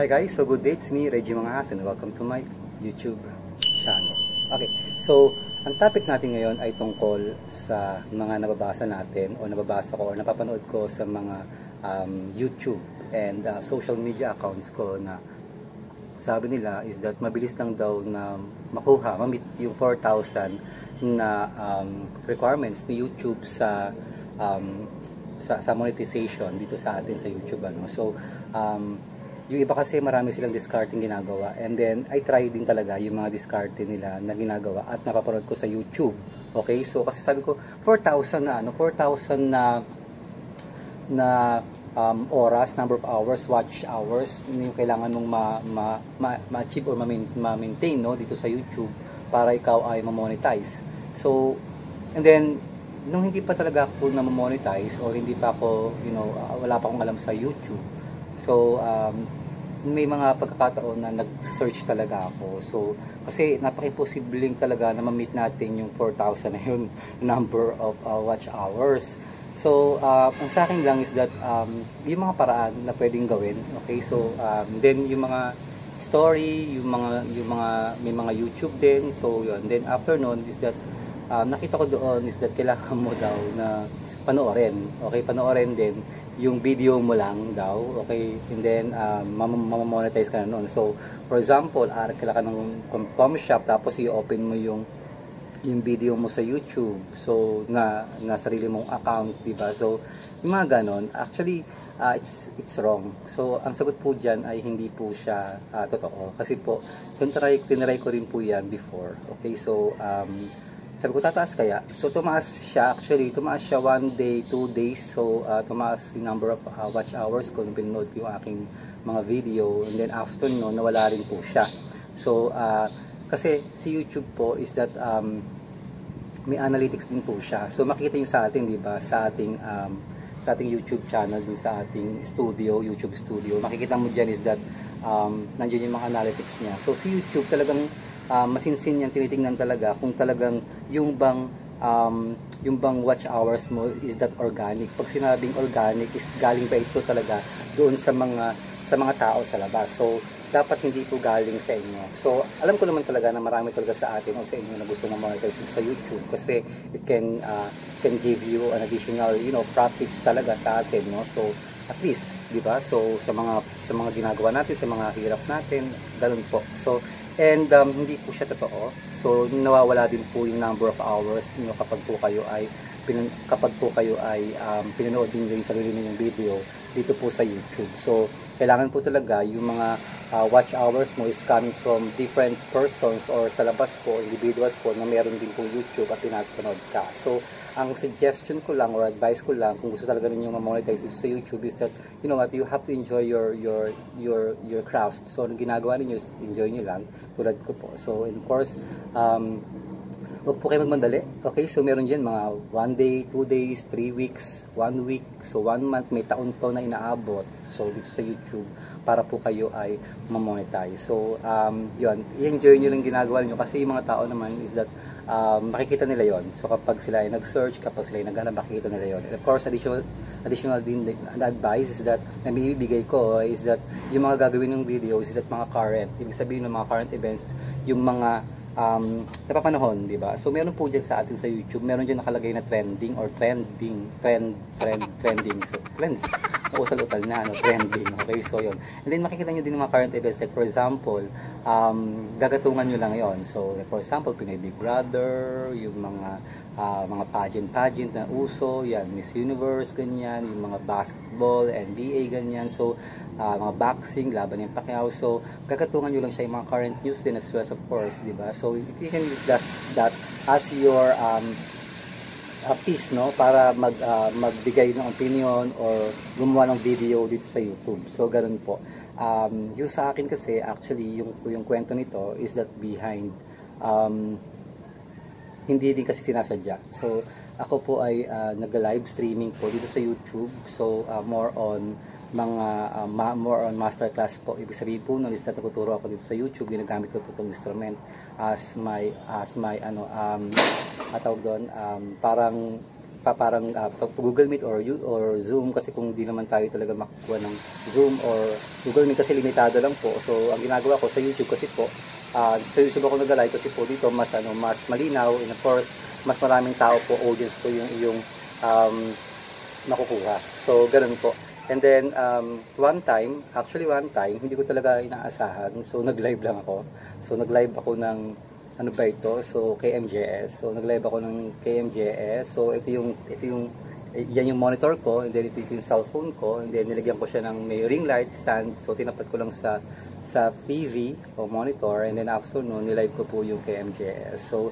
Hi guys, so good day, it's me, Reggie Manghas, and welcome to my YouTube channel. Okay, so ang topic natin ngayon ay tungkol sa mga nababasa natin o nababasa ko o napapanood ko sa mga YouTube and social media accounts ko na sabi nila is that mabilis lang daw na makuha, ma-meet yung 4,000 na requirements ni YouTube sa monetization dito sa atin sa YouTube, ano. So yung iba kasi marami silang discarding ginagawa, and then I try din talaga yung mga discarding nila na ginagawa at napapanood ko sa YouTube. Okay, so kasi sabi ko 4,000 na ano, 4,000 na oras, number of hours, watch hours yung kailangan mong ma-achieve or ma-maintain, no, dito sa YouTube para ikaw ay ma-monetize. So and then nung hindi pa talaga ako na ma-monetize or hindi pa ako, wala pa akong alam sa YouTube. So may mga pagkakataon na nag-search talaga ako. So kasi napaka-imposibleng talaga na ma-meet natin yung 4,000 na yun number of watch hours. So ang sa akin lang is that yung mga paraan na pwedeng gawin. Okay, so then yung mga story, yung mga may mga YouTube din. So yun, then after nun is that nakita ko doon is that kailangan mo daw na panoorin. Okay, panoorin din yung video mo lang daw. Okay, and then mamamonetize ka na noon. So for example, kailangan ng com shop, tapos i-open mo yung video mo sa YouTube, so na sarili mong account, diba? So yung mga ganon, actually it's wrong. So ang sagot po dyan ay hindi po siya totoo, kasi po tinry ko rin po yan before. Okay, so sabi ko tataas kaya, so tumaas siya. Actually tumaas siya 1 day, 2 days. So tumaas yung number of watch hours ko nung pinanood ko yung aking mga video, and then after no, nawala rin po siya. So kasi si YouTube po is that may analytics din po siya. So makita nyo sa atin, di ba, sa ating YouTube channel, din sa ating studio, YouTube studio, makikita mo dyan is that nandiyan yung mga analytics niya. So si YouTube talagang masinsin yan, tinitingnan talaga kung talagang yung bang watch hours mo is that organic. Pag sinabing organic, is galing ba ito talaga doon sa mga tao sa labas. So dapat hindi po galing sa inyo. So alam ko naman talaga na marami talaga sa atin o sa inyo na gusto ma-monetize sa YouTube, kasi it can give you an additional profits talaga sa atin, no. So at least, di ba, so sa mga ginagawa natin, sa mga hirap natin, ganun po. So and hindi po siya totoo. So nawawala din po yung number of hours niyo kapag po kayo ay pinanood din yung sarili ninyong video dito po sa YouTube. So kailangan po talaga yung mga watch hours mo is coming from different persons or sa labas po, individuals po na meron din po YouTube at pinapanood ka. So ang suggestion ko lang or advice ko lang kung gusto talaga ninyong ma-monetize sa YouTube is that you have to enjoy your craft. So ang ginagawa niyo is enjoy niyo lang, tulad ko po. So and of course huwag po kayo magmandali. Okay, so meron dyan mga 1 day, 2 days, 3 weeks, 1 week, so 1 month, may taon po na inaabot. So dito sa YouTube para po kayo ay ma-monetize. So yun, i-enjoy nyo lang ginagawa nyo, kasi yung mga tao naman is that makikita nila yon. So kapag sila ay nag-search, kapag sila ay naghanap, makikita nila yon. And of course, additional din advice is that na bibigay ko is that yung mga gagawin ng videos is that mga current, ibig sabihin ng mga current events, yung mga napapanahon, di ba? So meron po dyan sa atin sa YouTube, meron dyan nakalagay na trending or trending. So trending, utal-utal na, trending. Okay, so yun. And then makikita nyo din yung mga current events, like for example, gagatungan nyo lang yon. So for example, Pinoy Big Brother, yung mga pageant na uso, yan, Miss Universe, ganyan, yung mga basketball, NBA, ganyan. So mga boxing, laban ng Pacquiao. So gagatungan nyo lang siya yung mga current news din as well, of course, di ba? So you can use that as your piece, no, para magbigay ng opinion or gumawa ng video dito sa YouTube. So ganun po. Yung sa akin kasi actually yung kwento nito is that behind hindi din kasi sinasadya. So ako po ay nag-live streaming po dito sa YouTube. So more on masterclass po. Ibig sabihin po nun is that nagtuturo ako dito sa YouTube, ginagamit ko po itong instrument as my tawag doon, parang parang Google Meet or Zoom, kasi kung di naman tayo talaga makukuha ng Zoom or Google Meet kasi limitado lang po. So ang ginagawa ko sa YouTube kasi po, sa YouTube ako nag-live kasi po dito mas malinaw, and of course mas maraming tao po, audience po yung makukuha. So ganoon po. And then one time, hindi ko talaga inaasahan. So nag-live lang ako. So nag-live ako ng ano ba ito? So KMJS. So nag-live ako ng KMJS. So ito yung yan yung monitor ko, and then ito yung cellphone ko, and then nilagyan ko siya ng may ring light stand. So tinapat ko lang sa TV o monitor, and then after noon nilive ko po yung KMJS. So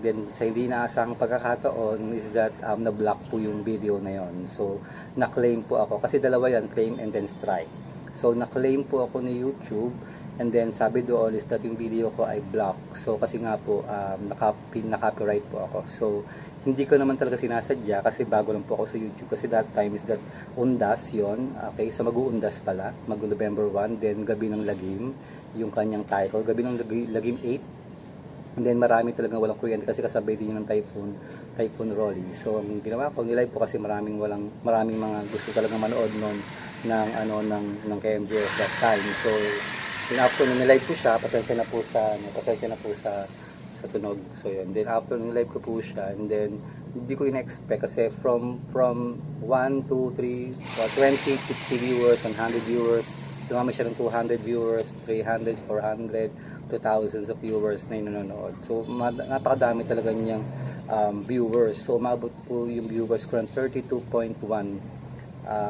then sa hindi inaasahang pagkakataon is that na-block po yung video na yon. So na-claim po ako kasi dalawa yan, claim and then strike. So na-claim po ako ni YouTube, and then sabi doon is that yung video ko ay block. So kasi nga po naka-copyright po ako. So hindi ko naman talaga sinasadya kasi bago lang po ako sa YouTube, kasi that time is that undas yon. Okay, so mag-uundas pala, mag-November 1, then Gabi ng Lagim yung kanyang title, Gabi ng Lagim 8. And then marami talagang walang kuryente kasi kasabay din yung Typhoon Rolly. So ang ginawa ko, nilive po kasi maraming mga gusto talagang manood noon ng KMJS that time. So after nilive ko siya, pasensya na po sa tunog. So yun, then after nilive ko po siya, and then hindi ko in-expect kasi from 1, 2, 3, 20, 50 viewers, 100 viewers, dumami siya ng 200 viewers, 300, 400 to thousands of viewers na nanonood. So napakadami talaga niyang viewers. So umabot po yung viewers ko ng 32.1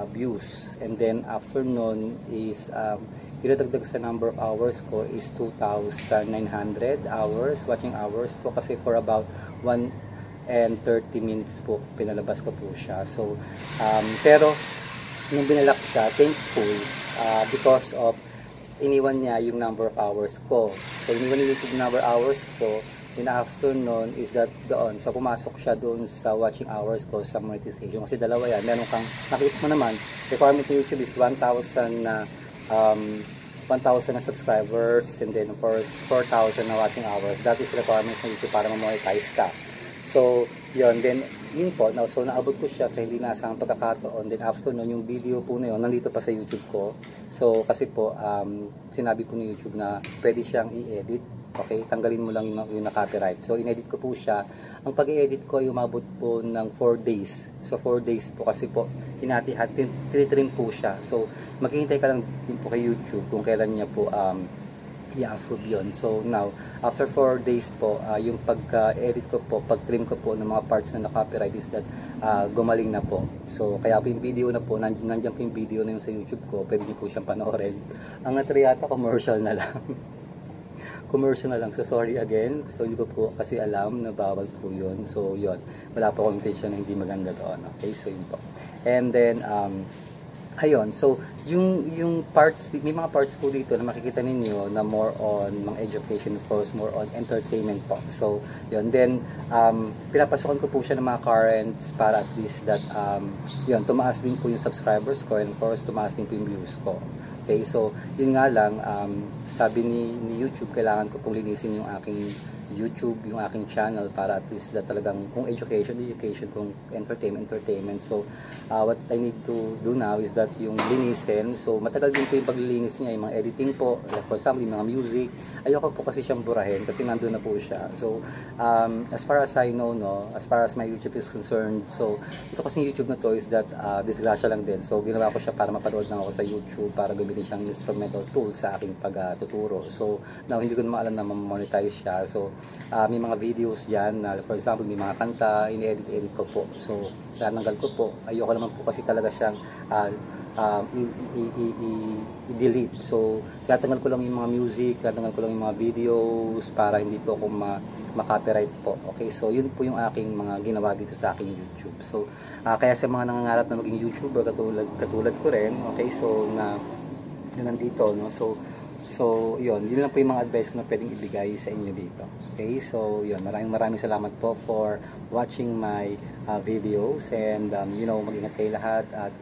views, and then after nun is dinadagdag sa number of hours ko is 2,900 hours, watching hours po, kasi for about 1 and 30 minutes po pinalabas ko po siya. So pero nung binalak siya, thankful because of iniwan niya yung number of hours ko. So iniwan niya yung number of hours ko. In afternoon is that doon, so pumasok siya doon sa watching hours ko sa monetization, kasi dalawa yan. Meron kang, nakita mo naman, requirement ng YouTube is 1,000 na 1,000 na subscribers, and then of course 4,000 na watching hours. That is requirements ng YouTube para ma-monetize ka. So yun, then yun po, so naabot ko siya sa hindi naasahang pagkakataon. Then after nun, yung video po na yun nandito pa sa YouTube ko. So kasi po sinabi po ni YouTube na pwede siyang i-edit. Okay, tanggalin mo lang yung na-copyright. So inedit ko po siya. Ang pag-i-edit ko ay umabot po ng 4 days. So 4 days po kasi po hinati-hati, tinitrim po siya. So maghihintay ka lang din po kay YouTube kung kailan niya po i-approve yun. So now, after 4 days po, yung pag-edit ko po, pag-trim ko po ng mga parts na na-copyright is that gumaling na po. So kaya po yung video na po, nandiyan po yung video na yun sa YouTube ko, pwede niyo po siyang panoorin. Ang natriyata, commercial na lang. Commercial na lang. So sorry again. So hindi ko po kasi alam na bawal po yun. So yun, wala po akong intention na hindi maganda doon. Okay, so yun po. And then ayun, so yung parts, may mga parts po dito na makikita ninyo na more on mga education, of course, more on entertainment po. So yun, then pinapasokan ko po siya ng mga currents para at least that yun, tumaas din po yung subscribers ko, and of course tumaas din po yung views ko. Okay, so yun nga lang, sabi ni YouTube, kailangan ko pong linisin yung aking YouTube, yung aking channel, para at least na talagang kung education, kung entertainment. So what I need to do now is that yung linisin. So matagal din po yung paglilinis niya, yung mga editing po, like for example yung mga music. Ayoko po kasi siyang burahin kasi nandun na po siya. So as far as I know, as far as my YouTube is concerned, so ito kasi YouTube na to is that disgrasya lang din. So ginawa ko siya para mapanood lang ako sa YouTube, para gamitin siyang instrumental tool sa aking pagtuturo. So now hindi ko naman alam na ma-monetize siya. So may mga videos dyan na for example may mga kanta, ini-edit ko po. So tinanggal ko po. Ayoko naman po kasi talaga siyang i-delete. So tinatanggal ko lang yung mga music, tinatanggal ko lang yung mga videos para hindi po ako ma-copyright po. Okay, so yun po yung aking mga ginawa dito sa aking YouTube. So kaya sa mga nangangarap na maging YouTuber katulad ko rin, okay, so na nandito, no, so yun lang po yung mga advice ko na pwedeng ibigay sa inyo dito. Okay, so yun, maraming salamat po for watching my videos, and mag-ingat kayo lahat, at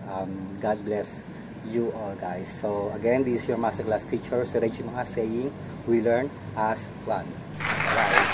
God bless you all, guys. So again, this is your masterclass teacher, Sir Reggie, mga saying, we learn as one. Bye.